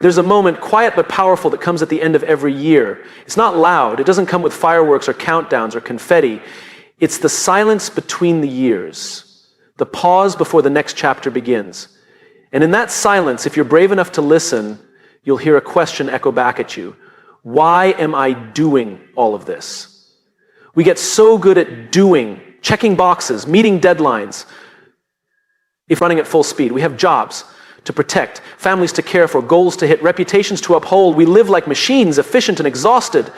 There's a moment, quiet but powerful, that comes at the end of every year. It's not loud. It doesn't come with fireworks or countdowns or confetti. It's the silence between the years, the pause before the next chapter begins. And in that silence, if you're brave enough to listen, you'll hear a question echo back at you. Why am I doing all of this? We get so good at doing, checking boxes, meeting deadlines. If running at full speed, we have jobs to protect, families to care for, goals to hit, reputations to uphold. We live like machines, efficient and exhausted.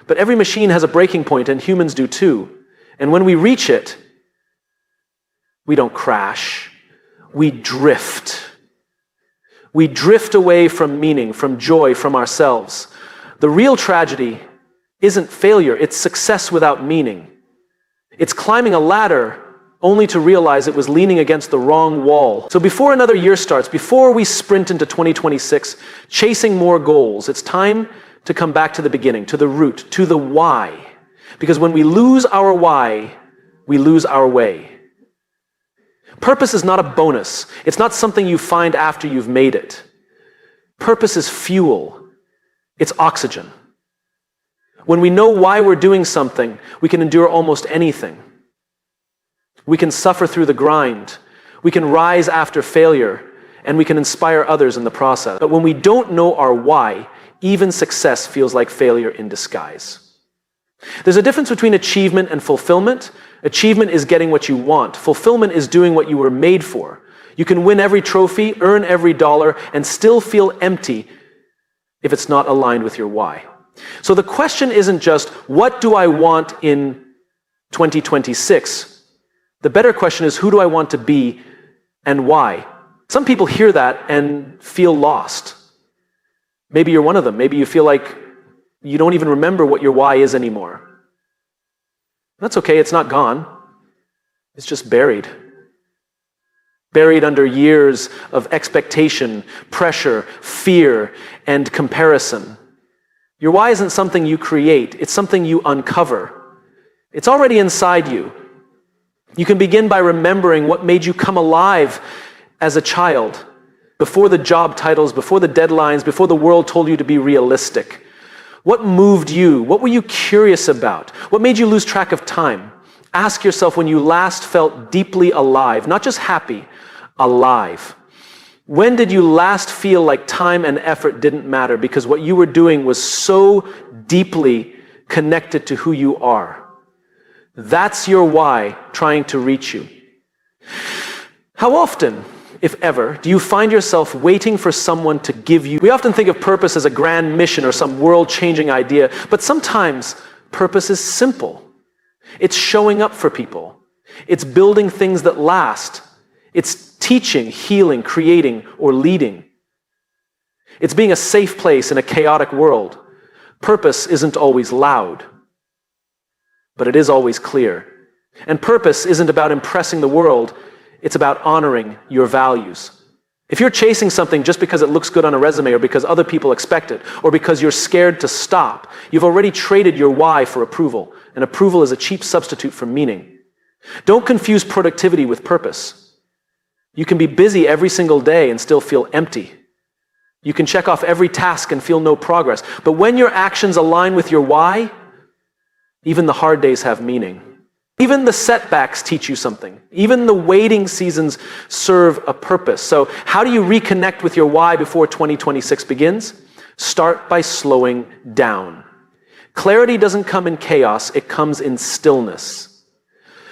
But every machine has a breaking point, and humans do too. And when we reach it, we don't crash. We drift. We drift away from meaning, from joy, from ourselves. The real tragedy isn't failure, it's success without meaning. It's climbing a ladder only to realize it was leaning against the wrong wall. So before another year starts, before we sprint into 2026, chasing more goals, it's time to come back to the beginning, to the root, to the why. Because when we lose our why, we lose our way. Purpose is not a bonus. It's not something you find after you've made it. Purpose is fuel. It's oxygen. When we know why we're doing something, we can endure almost anything. We can suffer through the grind. We can rise after failure, and we can inspire others in the process. But when we don't know our why, even success feels like failure in disguise. There's a difference between achievement and fulfillment. Achievement is getting what you want. Fulfillment is doing what you were made for. You can win every trophy, earn every dollar, and still feel empty if it's not aligned with your why. So the question isn't just, what do I want in 2026? The better question is, who do I want to be and why? Some people hear that and feel lost. Maybe you're one of them. Maybe you feel like you don't even remember what your why is anymore. That's okay, it's not gone. It's just buried. Buried under years of expectation, pressure, fear, and comparison. Your why isn't something you create, it's something you uncover. It's already inside you. You can begin by remembering what made you come alive as a child, before the job titles, before the deadlines, before the world told you to be realistic. What moved you? What were you curious about? What made you lose track of time? Ask yourself when you last felt deeply alive, not just happy, alive. When did you last feel like time and effort didn't matter because what you were doing was so deeply connected to who you are? That's your why trying to reach you. How often, if ever, do you find yourself waiting for someone to give you? We often think of purpose as a grand mission or some world-changing idea, but sometimes purpose is simple. It's showing up for people. It's building things that last. It's teaching, healing, creating, or leading. It's being a safe place in a chaotic world. Purpose isn't always loud, but it is always clear. And purpose isn't about impressing the world, it's about honoring your values. If you're chasing something just because it looks good on a resume or because other people expect it, or because you're scared to stop, you've already traded your why for approval, and approval is a cheap substitute for meaning. Don't confuse productivity with purpose. You can be busy every single day and still feel empty. You can check off every task and feel no progress. But when your actions align with your why, even the hard days have meaning. Even the setbacks teach you something. Even the waiting seasons serve a purpose. So how do you reconnect with your why before 2026 begins? Start by slowing down. Clarity doesn't come in chaos, it comes in stillness.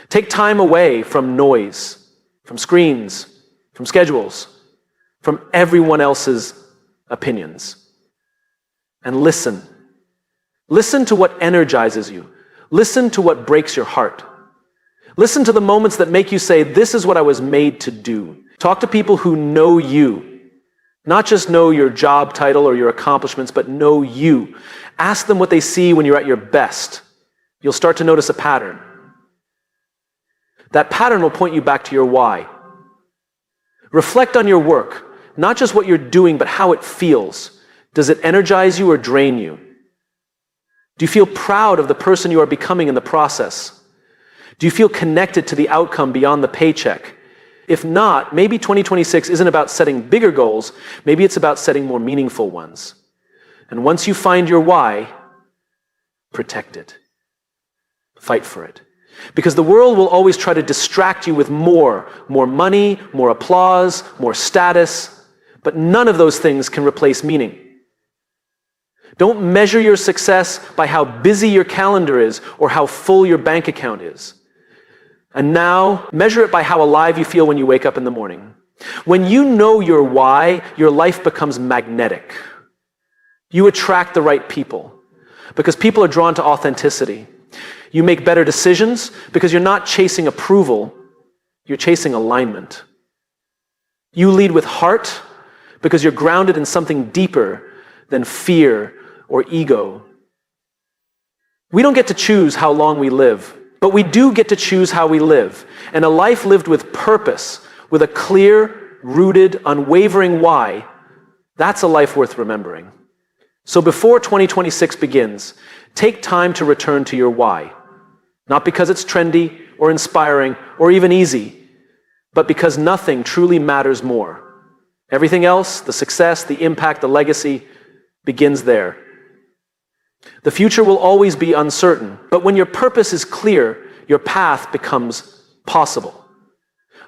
Take time away from noise, from screens, from schedules, from everyone else's opinions. And listen. Listen to what energizes you. Listen to what breaks your heart. Listen to the moments that make you say, this is what I was made to do. Talk to people who know you. Not just know your job title or your accomplishments, but know you. Ask them what they see when you're at your best. You'll start to notice a pattern. That pattern will point you back to your why. Reflect on your work, not just what you're doing, but how it feels. Does it energize you or drain you? Do you feel proud of the person you are becoming in the process? Do you feel connected to the outcome beyond the paycheck? If not, maybe 2026 isn't about setting bigger goals, maybe it's about setting more meaningful ones. And once you find your why, protect it. Fight for it. Because the world will always try to distract you with more money, more applause, more status, but none of those things can replace meaning. Don't measure your success by how busy your calendar is or how full your bank account is. And now, measure it by how alive you feel when you wake up in the morning. When you know your why, your life becomes magnetic. You attract the right people because people are drawn to authenticity. You make better decisions because you're not chasing approval, you're chasing alignment. You lead with heart because you're grounded in something deeper than fear or ego. We don't get to choose how long we live, but we do get to choose how we live. And a life lived with purpose, with a clear, rooted, unwavering why, that's a life worth remembering. So before 2026 begins, take time to return to your why. Not because it's trendy or inspiring or even easy, but because nothing truly matters more. Everything else, the success, the impact, the legacy, begins there. The future will always be uncertain, but when your purpose is clear, your path becomes possible.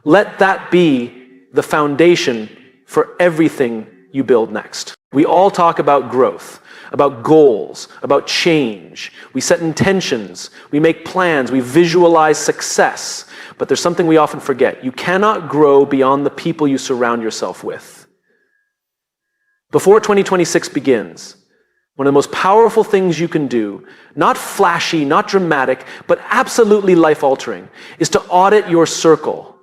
Let that be the foundation for everything you build next. We all talk about growth, about goals, about change. We set intentions, we make plans, we visualize success. But there's something we often forget. You cannot grow beyond the people you surround yourself with. Before 2026 begins, one of the most powerful things you can do, not flashy, not dramatic, but absolutely life-altering, is to audit your circle.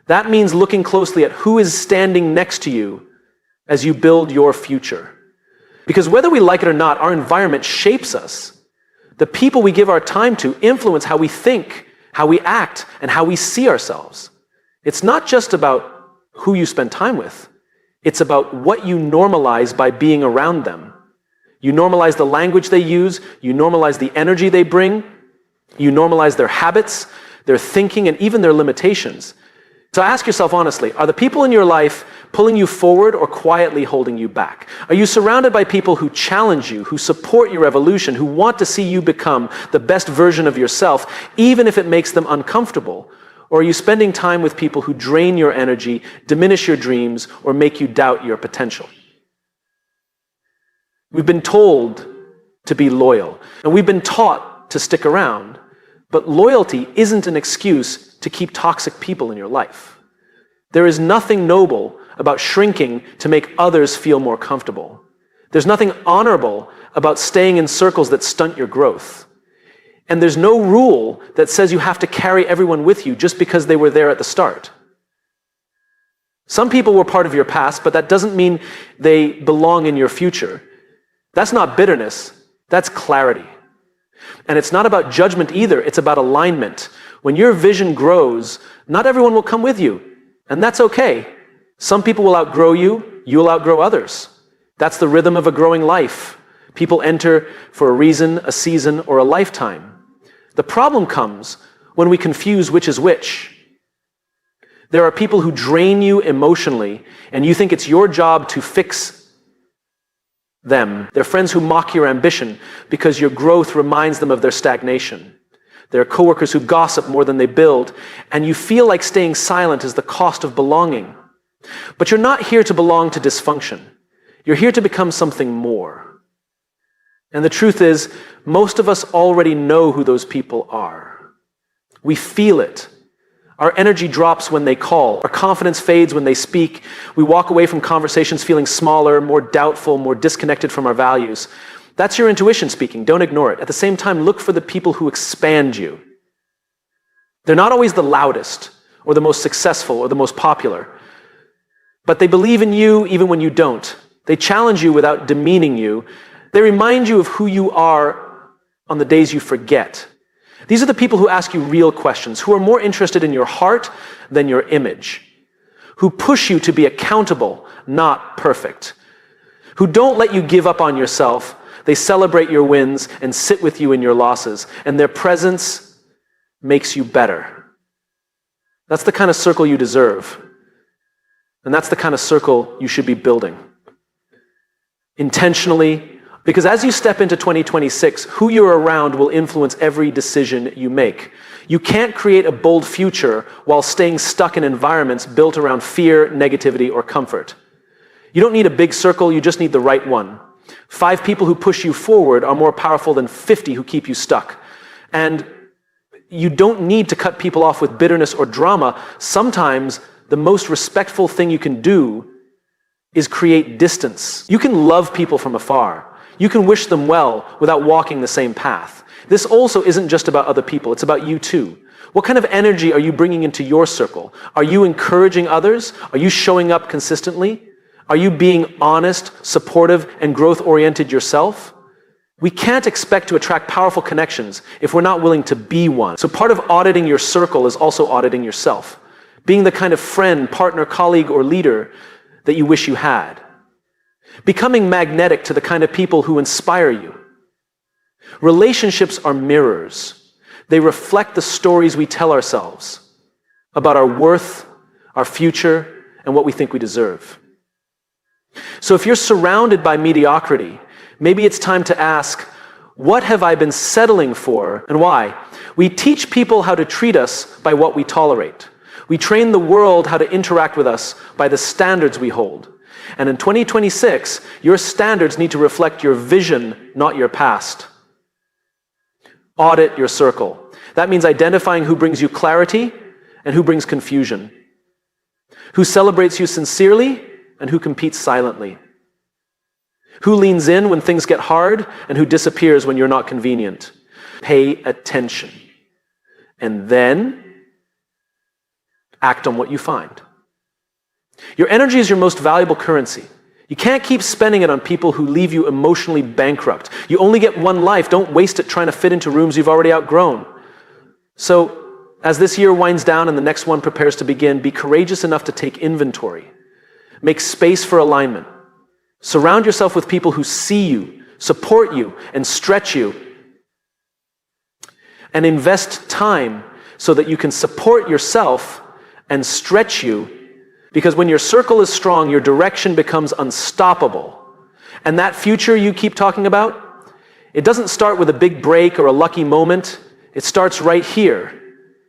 That means looking closely at who is standing next to you as you build your future. Because whether we like it or not, our environment shapes us. The people we give our time to influence how we think, how we act, and how we see ourselves. It's not just about who you spend time with. It's about what you normalize by being around them. You normalize the language they use, you normalize the energy they bring, you normalize their habits, their thinking, and even their limitations. So ask yourself honestly, are the people in your life pulling you forward or quietly holding you back? Are you surrounded by people who challenge you, who support your evolution, who want to see you become the best version of yourself, even if it makes them uncomfortable? Or are you spending time with people who drain your energy, diminish your dreams, or make you doubt your potential? We've been told to be loyal, and we've been taught to stick around, but loyalty isn't an excuse to keep toxic people in your life. There is nothing noble about shrinking to make others feel more comfortable. There's nothing honorable about staying in circles that stunt your growth. And there's no rule that says you have to carry everyone with you just because they were there at the start. Some people were part of your past, but that doesn't mean they belong in your future. That's not bitterness, that's clarity. And it's not about judgment either, it's about alignment. When your vision grows, not everyone will come with you, and that's okay. Some people will outgrow you, you'll outgrow others. That's the rhythm of a growing life. People enter for a reason, a season, or a lifetime. The problem comes when we confuse which is which. There are people who drain you emotionally, and you think it's your job to fix them. They're friends who mock your ambition because your growth reminds them of their stagnation. There are coworkers who gossip more than they build, and you feel like staying silent is the cost of belonging. But you're not here to belong to dysfunction. You're here to become something more. And the truth is, most of us already know who those people are. We feel it. Our energy drops when they call. Our confidence fades when they speak. We walk away from conversations feeling smaller, more doubtful, more disconnected from our values. That's your intuition speaking. Don't ignore it. At the same time, look for the people who expand you. They're not always the loudest or the most successful or the most popular, but they believe in you even when you don't. They challenge you without demeaning you. They remind you of who you are on the days you forget. These are the people who ask you real questions, who are more interested in your heart than your image, who push you to be accountable, not perfect, who don't let you give up on yourself. They celebrate your wins and sit with you in your losses, and their presence makes you better. That's the kind of circle you deserve. And that's the kind of circle you should be building. Intentionally, because as you step into 2026, who you're around will influence every decision you make. You can't create a bold future while staying stuck in environments built around fear, negativity, or comfort. You don't need a big circle, you just need the right one. 5 people who push you forward are more powerful than 50 who keep you stuck. And you don't need to cut people off with bitterness or drama. Sometimes the most respectful thing you can do is create distance. You can love people from afar. You can wish them well without walking the same path. This also isn't just about other people, it's about you too. What kind of energy are you bringing into your circle? Are you encouraging others? Are you showing up consistently? Are you being honest, supportive, and growth-oriented yourself? We can't expect to attract powerful connections if we're not willing to be one. So part of auditing your circle is also auditing yourself. Being the kind of friend, partner, colleague, or leader that you wish you had. Becoming magnetic to the kind of people who inspire you. Relationships are mirrors. They reflect the stories we tell ourselves about our worth, our future, and what we think we deserve. So if you're surrounded by mediocrity, maybe it's time to ask, what have I been settling for and why? We teach people how to treat us by what we tolerate. We train the world how to interact with us by the standards we hold. And in 2026, your standards need to reflect your vision, not your past. Audit your circle. That means identifying who brings you clarity and who brings confusion. Who celebrates you sincerely and who competes silently. Who leans in when things get hard and who disappears when you're not convenient. Pay attention. And then act on what you find. Your energy is your most valuable currency. You can't keep spending it on people who leave you emotionally bankrupt. You only get one life. Don't waste it trying to fit into rooms you've already outgrown. So, as this year winds down and the next one prepares to begin, be courageous enough to take inventory. Make space for alignment. Surround yourself with people who see you, support you, and stretch you. And invest time so that you can support yourself and stretch you. Because when your circle is strong, your direction becomes unstoppable. And that future you keep talking about, it doesn't start with a big break or a lucky moment. It starts right here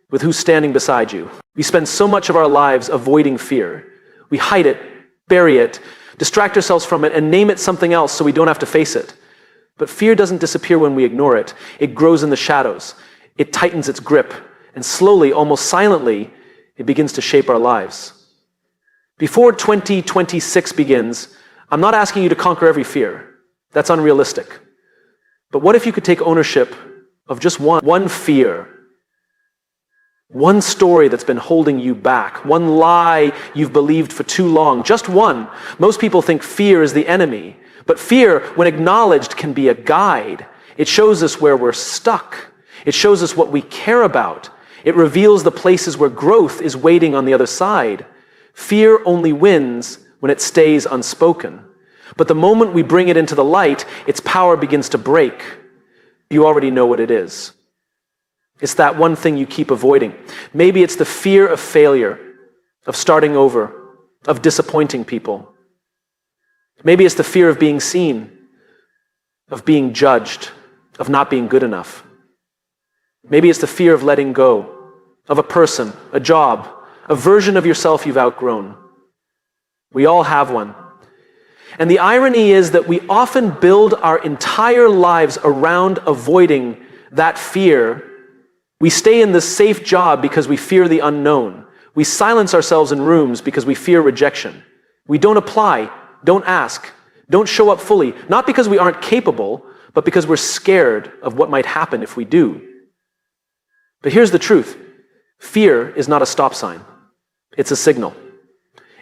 with who's standing beside you. We spend so much of our lives avoiding fear. We hide it, bury it, distract ourselves from it, and name it something else so we don't have to face it. But fear doesn't disappear when we ignore it. It grows in the shadows. It tightens its grip. And slowly, almost silently, it begins to shape our lives. Before 2026 begins, I'm not asking you to conquer every fear. That's unrealistic. But what if you could take ownership of just one fear? One story that's been holding you back. One lie you've believed for too long. Just one. Most people think fear is the enemy. But fear, when acknowledged, can be a guide. It shows us where we're stuck. It shows us what we care about. It reveals the places where growth is waiting on the other side. Fear only wins when it stays unspoken. But the moment we bring it into the light, its power begins to break. You already know what it is. It's that one thing you keep avoiding. Maybe it's the fear of failure, of starting over, of disappointing people. Maybe it's the fear of being seen, of being judged, of not being good enough. Maybe it's the fear of letting go, of a person, a job, a version of yourself you've outgrown. We all have one. And the irony is that we often build our entire lives around avoiding that fear. We stay in the safe job because we fear the unknown. We silence ourselves in rooms because we fear rejection. We don't apply, don't ask, don't show up fully, not because we aren't capable, but because we're scared of what might happen if we do. But here's the truth. Fear is not a stop sign. It's a signal.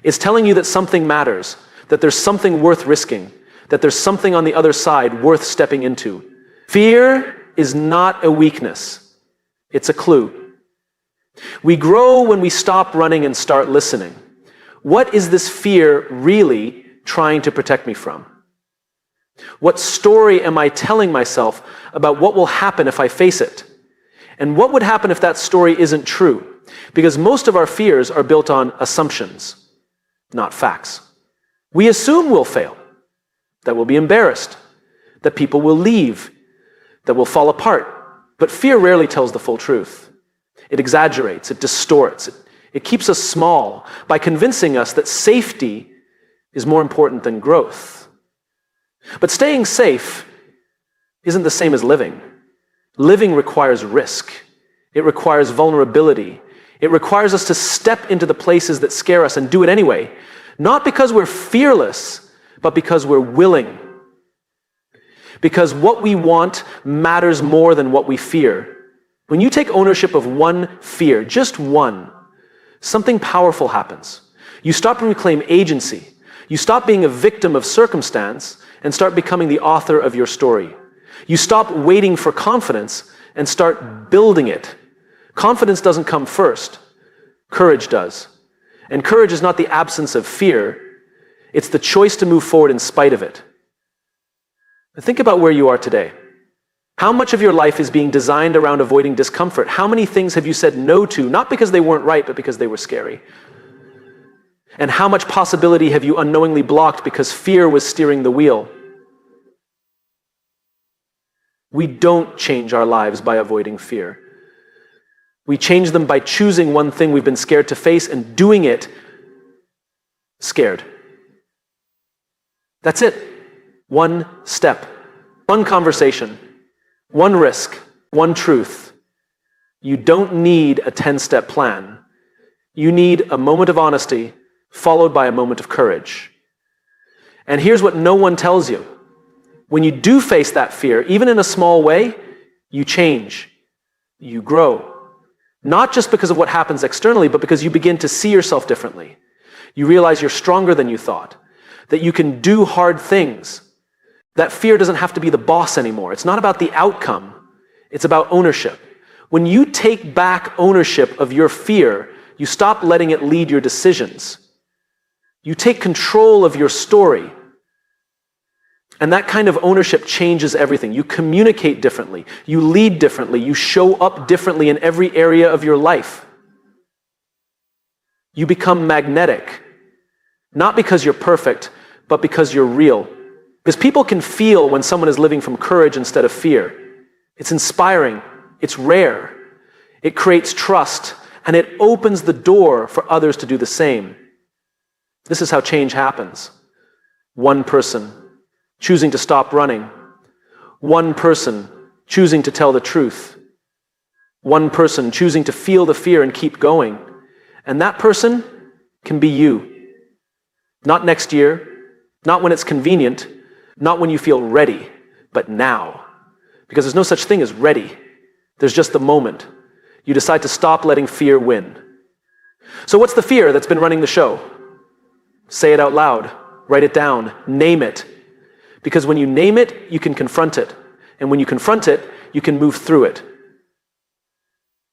It's telling you that something matters, that there's something worth risking, that there's something on the other side worth stepping into. Fear is not a weakness. It's a clue. We grow when we stop running and start listening. What is this fear really trying to protect me from? What story am I telling myself about what will happen if I face it? And what would happen if that story isn't true? Because most of our fears are built on assumptions, not facts. We assume we'll fail, that we'll be embarrassed, that people will leave, that we'll fall apart. But fear rarely tells the full truth. It exaggerates, it distorts, it keeps us small by convincing us that safety is more important than growth. But staying safe isn't the same as living. Living requires risk. It requires vulnerability. It requires us to step into the places that scare us and do it anyway, not because we're fearless, but because we're willing. Because what we want matters more than what we fear. When you take ownership of one fear, just one, something powerful happens. You stop to reclaim agency. You stop being a victim of circumstance and start becoming the author of your story. You stop waiting for confidence and start building it. Confidence doesn't come first. Courage does. And courage is not the absence of fear. It's the choice to move forward in spite of it. Think about where you are today. How much of your life is being designed around avoiding discomfort? How many things have you said no to, not because they weren't right, but because they were scary? And how much possibility have you unknowingly blocked because fear was steering the wheel? We don't change our lives by avoiding fear. We change them by choosing one thing we've been scared to face and doing it scared. That's it. One step, one conversation, one risk, one truth. You don't need a 10-step plan. You need a moment of honesty followed by a moment of courage. And here's what no one tells you. When you do face that fear, even in a small way, you change, you grow. Not just because of what happens externally, but because you begin to see yourself differently. You realize you're stronger than you thought, that you can do hard things. That fear doesn't have to be the boss anymore. It's not about the outcome. It's about ownership. When you take back ownership of your fear, you stop letting it lead your decisions. You take control of your story. And that kind of ownership changes everything. You communicate differently. You lead differently. You show up differently in every area of your life. You become magnetic. Not because you're perfect, but because you're real. Because people can feel when someone is living from courage instead of fear. It's inspiring. It's rare. It creates trust, and it opens the door for others to do the same. This is how change happens. One person choosing to stop running. One person choosing to tell the truth. One person choosing to feel the fear and keep going. And that person can be you. Not next year, not when it's convenient, not when you feel ready, but now. Because there's no such thing as ready. There's just the moment. You decide to stop letting fear win. So what's the fear that's been running the show? Say it out loud. Write it down. Name it. Because when you name it, you can confront it. And when you confront it, you can move through it.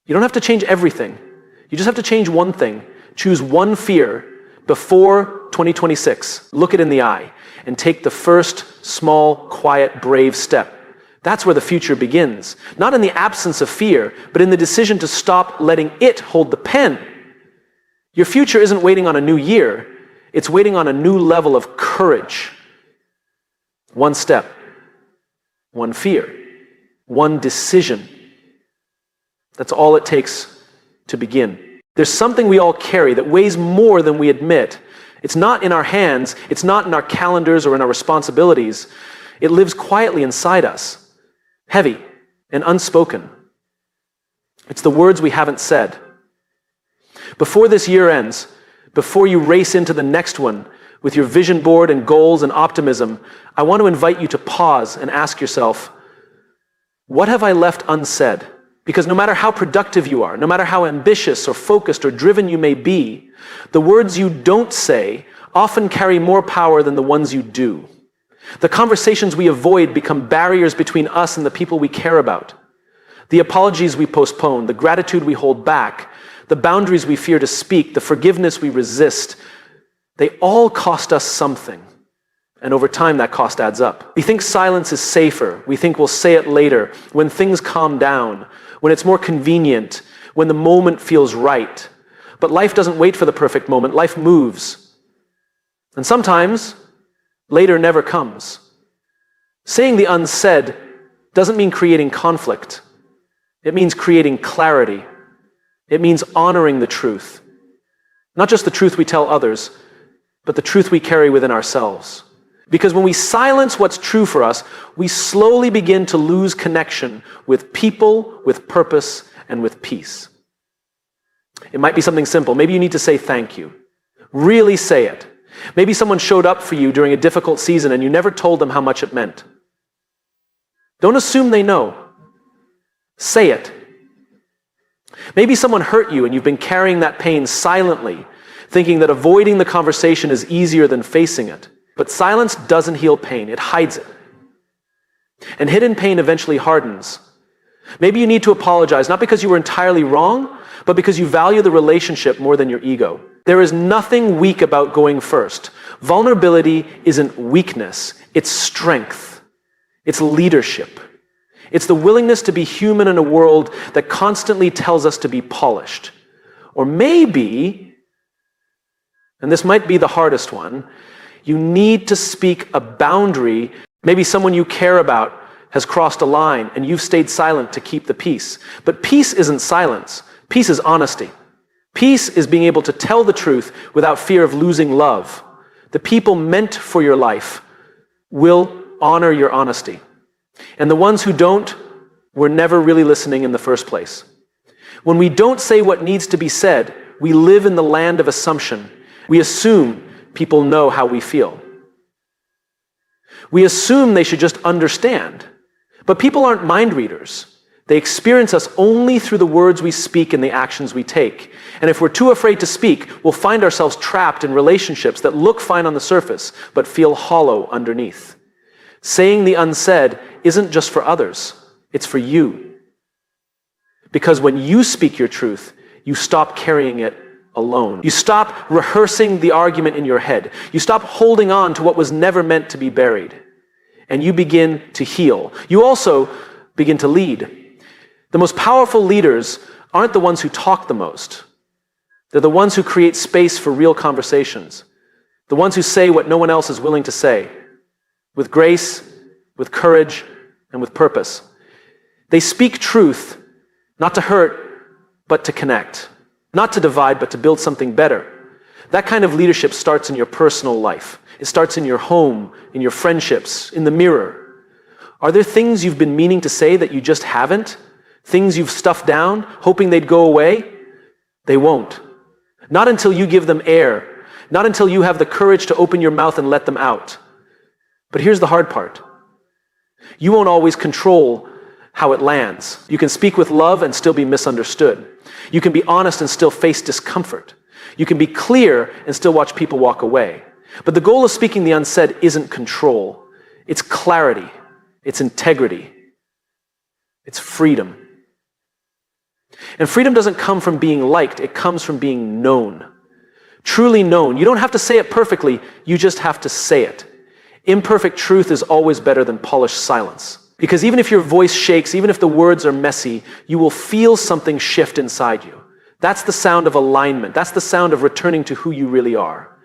You don't have to change everything. You just have to change one thing. Choose one fear before 2026. Look it in the eye and take the first small, quiet, brave step. That's where the future begins. Not in the absence of fear, but in the decision to stop letting it hold the pen. Your future isn't waiting on a new year. It's waiting on a new level of courage. One step, one fear, one decision. That's all it takes to begin. There's something we all carry that weighs more than we admit. It's not in our hands, it's not in our calendars or in our responsibilities. It lives quietly inside us, heavy and unspoken. It's the words we haven't said. Before this year ends, before you race into the next one, with your vision board and goals and optimism, I want to invite you to pause and ask yourself, what have I left unsaid? Because no matter how productive you are, no matter how ambitious or focused or driven you may be, the words you don't say often carry more power than the ones you do. The conversations we avoid become barriers between us and the people we care about. The apologies we postpone, the gratitude we hold back, the boundaries we fear to speak, the forgiveness we resist, they all cost us something. And over time, that cost adds up. We think silence is safer. We think we'll say it later, when things calm down, when it's more convenient, when the moment feels right. But life doesn't wait for the perfect moment. Life moves. And sometimes, later never comes. Saying the unsaid doesn't mean creating conflict. It means creating clarity. It means honoring the truth. Not just the truth we tell others, but the truth we carry within ourselves. Because when we silence what's true for us, we slowly begin to lose connection with people, with purpose, and with peace. It might be something simple. Maybe you need to say thank you. Really say it. Maybe someone showed up for you during a difficult season and you never told them how much it meant. Don't assume they know. Say it. Maybe someone hurt you and you've been carrying that pain silently, thinking that avoiding the conversation is easier than facing it. But silence doesn't heal pain, it hides it. And hidden pain eventually hardens. Maybe you need to apologize, not because you were entirely wrong, but because you value the relationship more than your ego. There is nothing weak about going first. Vulnerability isn't weakness, it's strength. It's leadership. It's the willingness to be human in a world that constantly tells us to be polished. Or maybe, and this might be the hardest one, you need to speak a boundary. Maybe someone you care about has crossed a line and you've stayed silent to keep the peace. But peace isn't silence. Peace is honesty. Peace is being able to tell the truth without fear of losing love. The people meant for your life will honor your honesty. And the ones who don't were never really listening in the first place. When we don't say what needs to be said, we live in the land of assumption. We assume people know how we feel. We assume they should just understand. But people aren't mind readers. They experience us only through the words we speak and the actions we take. And if we're too afraid to speak, we'll find ourselves trapped in relationships that look fine on the surface, but feel hollow underneath. Saying the unsaid isn't just for others, it's for you. Because when you speak your truth, you stop carrying it alone. You stop rehearsing the argument in your head. You stop holding on to what was never meant to be buried. And you begin to heal. You also begin to lead. The most powerful leaders aren't the ones who talk the most. They're the ones who create space for real conversations. The ones who say what no one else is willing to say. With grace, with courage, and with purpose. They speak truth, not to hurt, but to connect. Not to divide, but to build something better. That kind of leadership starts in your personal life. It starts in your home, in your friendships, in the mirror. Are there things you've been meaning to say that you just haven't? Things you've stuffed down, hoping they'd go away? They won't. Not until you give them air. Not until you have the courage to open your mouth and let them out. But here's the hard part. You won't always control how it lands. You can speak with love and still be misunderstood. You can be honest and still face discomfort. You can be clear and still watch people walk away. But the goal of speaking the unsaid isn't control. It's clarity. It's integrity. It's freedom. And freedom doesn't come from being liked. It comes from being known. Truly known. You don't have to say it perfectly. You just have to say it. Imperfect truth is always better than polished silence. Because even if your voice shakes, even if the words are messy, you will feel something shift inside you. That's the sound of alignment. That's the sound of returning to who you really are.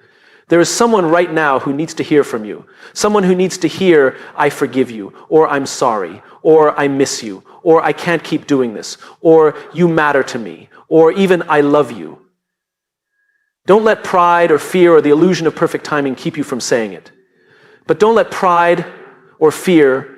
There is someone right now who needs to hear from you. Someone who needs to hear, I forgive you, or I'm sorry, or I miss you, or I can't keep doing this, or you matter to me, or even I love you. Don't let pride or fear or the illusion of perfect timing keep you from saying it. But don't let pride or fear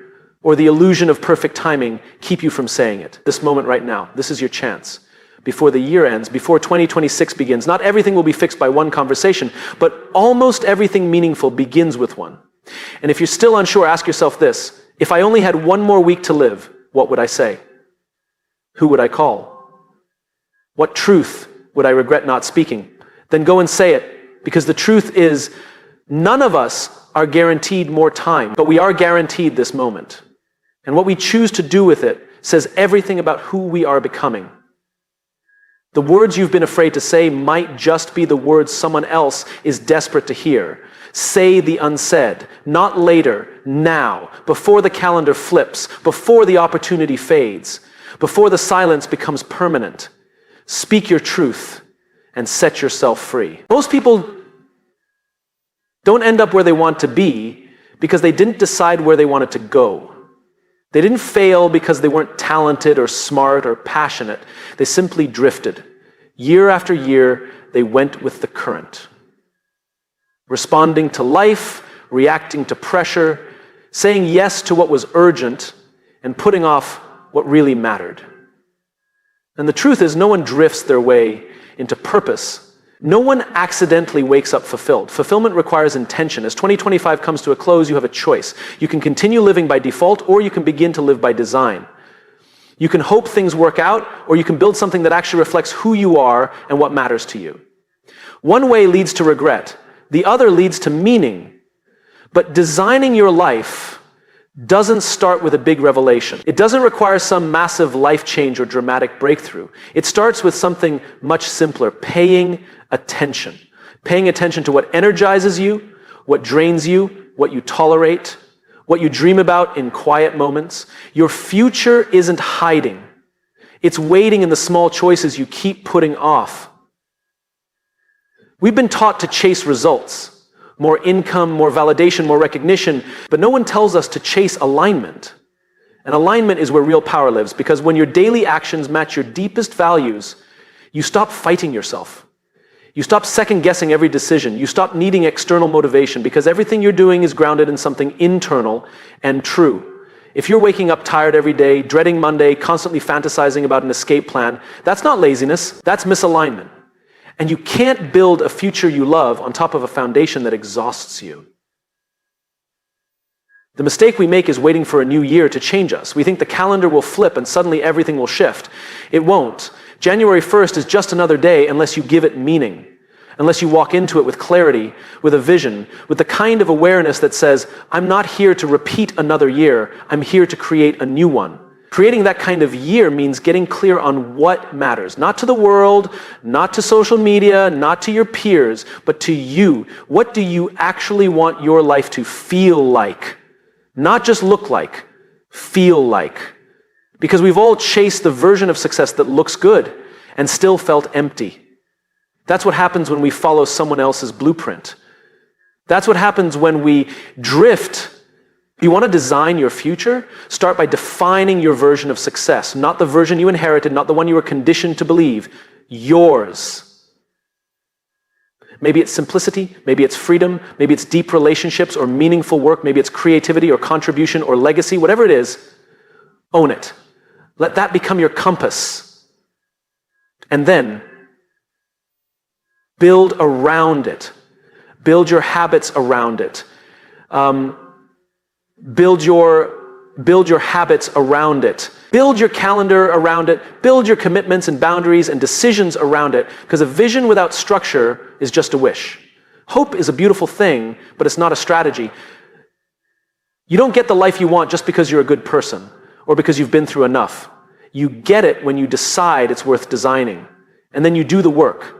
or the illusion of perfect timing keep you from saying it. This moment right now, this is your chance. Before the year ends, before 2026 begins, not everything will be fixed by one conversation, but almost everything meaningful begins with one. And if you're still unsure, ask yourself this. If I only had one more week to live, what would I say? Who would I call? What truth would I regret not speaking? Then go and say it, because the truth is, none of us are guaranteed more time, but we are guaranteed this moment. And what we choose to do with it says everything about who we are becoming. The words you've been afraid to say might just be the words someone else is desperate to hear. Say the unsaid, not later, now, before the calendar flips, before the opportunity fades, before the silence becomes permanent. Speak your truth and set yourself free. Most people don't end up where they want to be because they didn't decide where they wanted to go. They didn't fail because they weren't talented or smart or passionate. They simply drifted. Year after year, they went with the current. Responding to life, reacting to pressure, saying yes to what was urgent, and putting off what really mattered. And the truth is, no one drifts their way into purpose. No one accidentally wakes up fulfilled. Fulfillment requires intention. As 2025 comes to a close, you have a choice. You can continue living by default, or you can begin to live by design. You can hope things work out, or you can build something that actually reflects who you are and what matters to you. One way leads to regret. The other leads to meaning. But designing your life doesn't start with a big revelation. It doesn't require some massive life change or dramatic breakthrough. It starts with something much simpler: paying attention. Paying attention to what energizes you, what drains you, what you tolerate, what you dream about in quiet moments. Your future isn't hiding. It's waiting in the small choices you keep putting off. We've been taught to chase results. More income, more validation, more recognition, but no one tells us to chase alignment. And alignment is where real power lives, because when your daily actions match your deepest values, you stop fighting yourself. You stop second-guessing every decision. You stop needing external motivation, because everything you're doing is grounded in something internal and true. If you're waking up tired every day, dreading Monday, constantly fantasizing about an escape plan, that's not laziness, that's misalignment. And you can't build a future you love on top of a foundation that exhausts you. The mistake we make is waiting for a new year to change us. We think the calendar will flip and suddenly everything will shift. It won't. January 1st is just another day unless you give it meaning, unless you walk into it with clarity, with a vision, with the kind of awareness that says, I'm not here to repeat another year, I'm here to create a new one. Creating that kind of year means getting clear on what matters, not to the world, not to social media, not to your peers, but to you. What do you actually want your life to feel like? Not just look like, feel like. Because we've all chased the version of success that looks good and still felt empty. That's what happens when we follow someone else's blueprint. That's what happens when we drift. You want to design your future? Start by defining your version of success, not the version you inherited, not the one you were conditioned to believe. Yours. Maybe it's simplicity, maybe it's freedom, maybe it's deep relationships or meaningful work, maybe it's creativity or contribution or legacy, whatever it is, own it. Let that become your compass. And then build around it. Build your habits around it. Build your habits around it. Build your calendar around it. Build your commitments and boundaries and decisions around it, because a vision without structure is just a wish. Hope is a beautiful thing, but it's not a strategy. You don't get the life you want just because you're a good person or because you've been through enough. You get it when you decide it's worth designing, and then you do the work.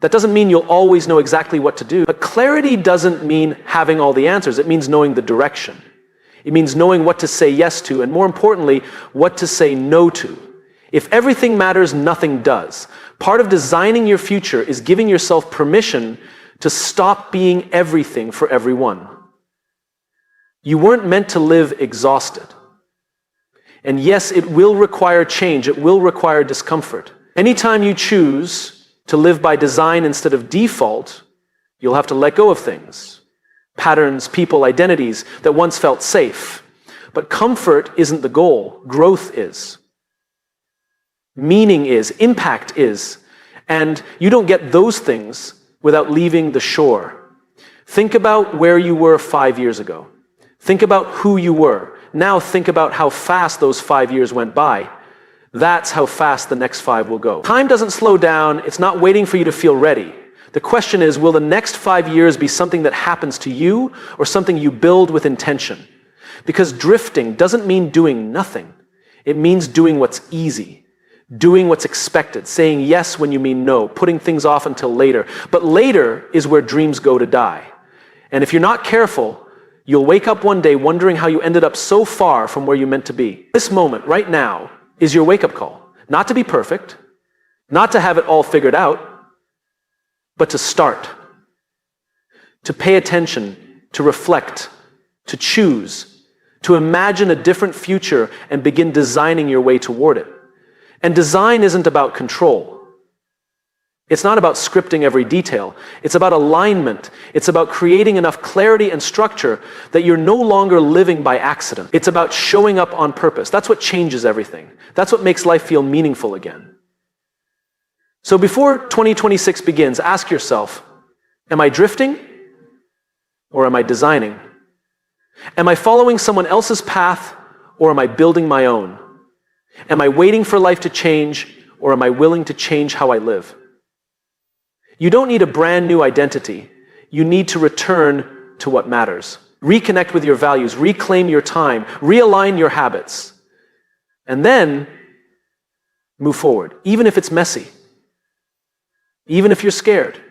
That doesn't mean you'll always know exactly what to do, but clarity doesn't mean having all the answers. It means knowing the direction. It means knowing what to say yes to, and more importantly, what to say no to. If everything matters, nothing does. Part of designing your future is giving yourself permission to stop being everything for everyone. You weren't meant to live exhausted. And yes, it will require change. It will require discomfort. Anytime you choose to live by design instead of default, you'll have to let go of things. Patterns, people, identities that once felt safe. But comfort isn't the goal. Growth is. Meaning is. Impact is. And you don't get those things without leaving the shore. Think about where you were 5 years ago. Think about who you were. Now think about how fast those 5 years went by. That's how fast the next 5 will go. Time doesn't slow down. It's not waiting for you to feel ready. The question is, will the next 5 years be something that happens to you or something you build with intention? Because drifting doesn't mean doing nothing. It means doing what's easy, doing what's expected, saying yes when you mean no, putting things off until later. But later is where dreams go to die. And if you're not careful, you'll wake up one day wondering how you ended up so far from where you meant to be. This moment, right now, is your wake-up call. Not to be perfect, Not to have it all figured out, but to start. To pay attention, to reflect, to choose, to imagine a different future and begin designing your way toward it. And design isn't about control. It's not about scripting every detail. It's about alignment. It's about creating enough clarity and structure that you're no longer living by accident. It's about showing up on purpose. That's what changes everything. That's what makes life feel meaningful again. So before 2026 begins, ask yourself, am I drifting or am I designing? Am I following someone else's path or am I building my own? Am I waiting for life to change or am I willing to change how I live? You don't need a brand new identity. You need to return to what matters. Reconnect with your values, reclaim your time, realign your habits, and then move forward, even if it's messy, even if you're scared,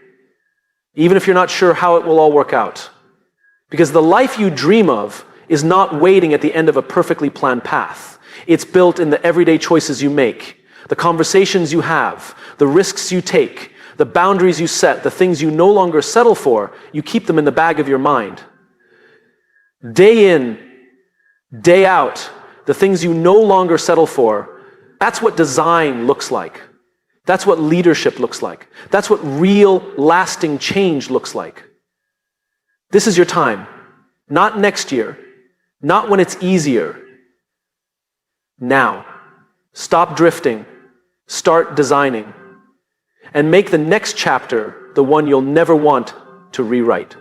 even if you're not sure how it will all work out. Because the life you dream of is not waiting at the end of a perfectly planned path. It's built in the everyday choices you make, the conversations you have, the risks you take, the boundaries you set, the things you no longer settle for, you keep them in the bag of your mind. Day in, day out, the things you no longer settle for, that's what design looks like. That's what leadership looks like. That's what real, lasting change looks like. This is your time. Not next year. Not when it's easier. Now. Stop drifting. Start designing. And make the next chapter the one you'll never want to rewrite.